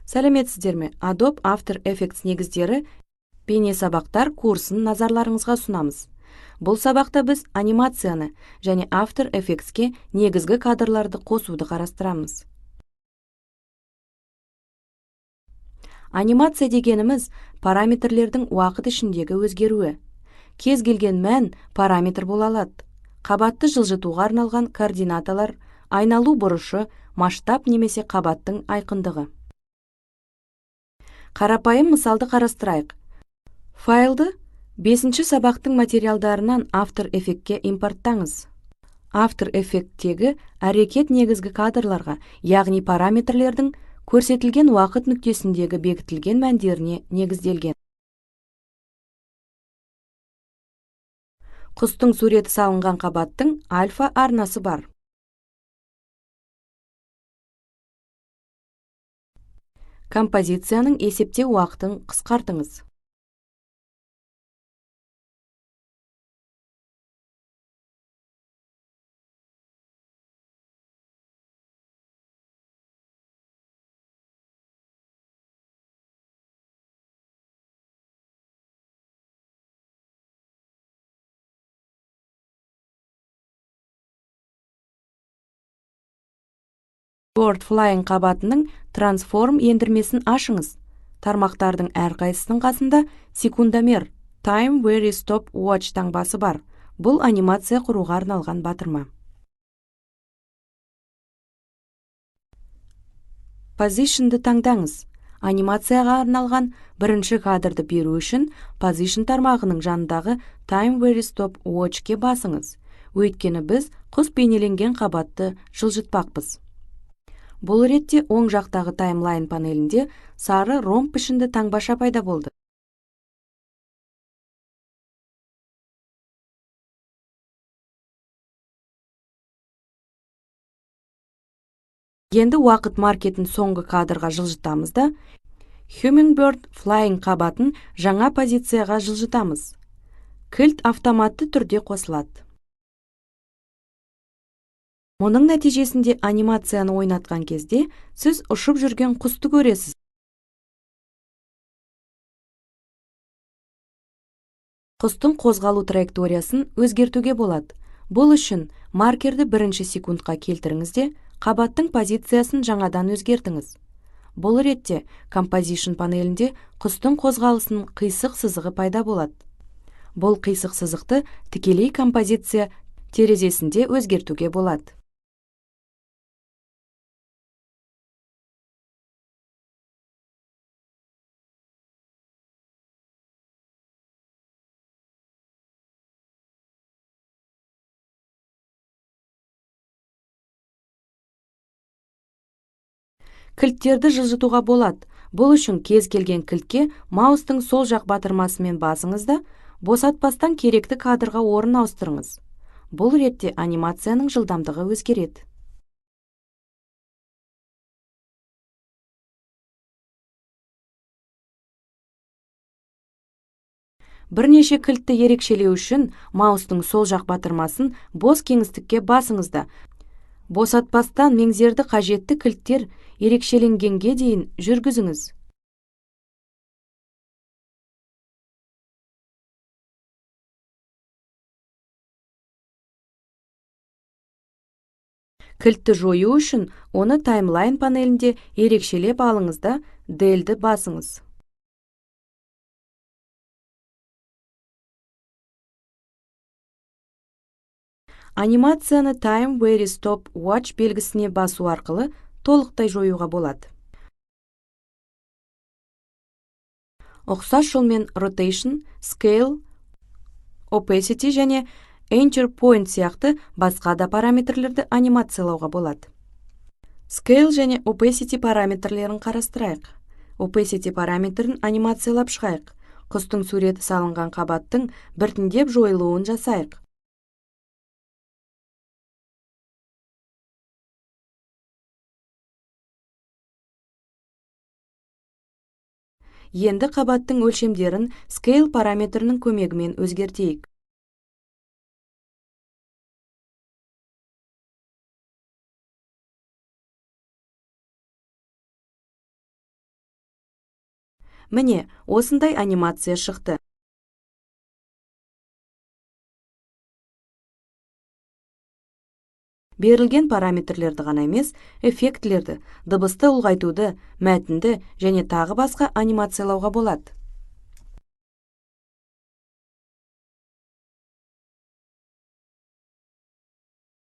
Сәлеметсіздер ме? Adobe After Effects негіздері бейне сабақтар курсын назарларыңызға ұсынамыз. Бұл сабақта біз анимацияны және After Effects'ке негізгі кадрларды қосуды қарастырамыз. Анимация дегеніміз параметрлердің уақыт ішіндегі өзгеруі. Кез келген мән параметр бола алады. Қабатты жылжытуға арналған координаталар, айналу бұрышы, масштаб немесе қабаттың айқындығы. Қарапайым мысалды қарастырайық. Файлды 5-ші сабақтың материалдарынан After Effects'ке импорттаңыз. After Effects'тегі әрекет негізгі кадрларға, яғни параметрлердің көрсетілген уақыт нүктесіндегі бекітілген мәндеріне негізделген. Құстың суреті салынған қабаттың альфа арнасы бар. Композицияның есептеу уақытын қысқартыңыз. Bird Flying қабатының трансформ ендірмесін ашыңыз. Тармақтардың әрқайсысының қасында секундомер Time Where Stop Watch таңбасы бар. Бұл анимация құруға арналған батырма. Position'ды таңдаңыз. Анимацияға арналған бірінші кадрды беру үшін Position тармағының жанындағы Time Where Stop Watch'ке басыңыз. Өйткені біз құс бейнеленген қабатты жылжытпақпыз. Бұл ретте оң жақтағы таймлайн панелінде сары ромб пішінді таңбаша пайда болды. Енді уақыт маркетін соңғы кадрға жылжытамыз да, Hummingbird Flying қабатын жаңа позицияға жылжытамыз. Кілт автоматты түрде қосылады. Мұның нәтижесінде анимацияны ойнатқан кезде сіз ұшып жүрген құсты көресіз. Құстың қозғалу траекториясын өзгертуге болады. Бұл үшін маркерді 1 секундқа келтіріңіз де, қабаттың позициясын жаңадан өзгертіңіз. Бұл ретте Composition панелінде құстың қозғалысының қисық сызығы пайда болады. Бұл қисық сызықты тікелей композиция терезесінде өзгертуге болады. Кілттерді жылжытуға болады. Бұл үшін кез келген кілтке маустың сол жақ батырмасымен басыңыз да, босатпастан керекті кадрға орын ауыстырыңыз. Бұл ретте анимацияның жылдамдығы өзгереді. Бірнеше кілтті ерекшелеу үшін маустың сол жақ батырмасын бос кеңістікке басыңыз да, босатпастан меңзерді қажетті кілттер ерекшеленгенге дейін жүргізіңіз. Кілтті жою үшін оны таймлайн панелінде ерекшелеп алыңыз да, Del'ді басыңыз. Анимацияны Time Where Stop Watch белгісіне басу арқылы толықтай жоюға болады. Ұқсас жолмен Rotation, Scale, Opacity және Enter Point сияқты басқа да параметрлерді анимациялауға болады. Scale және Opacity параметрлерін қарастырайық. Opacity параметрін анимациялап шығайық. Құстың суреті салынған қабаттың біртіндеп жойылуын жасайық. Енді қабаттың өлшемдерін Scale параметрінің көмегімен өзгертейік. Міне, осындай анимация шықты. Берілген параметрлерді ғана емес, эффектілерді, дыбысты ұлғайтуды, мәтінді және тағы басқа анимациялауға болады.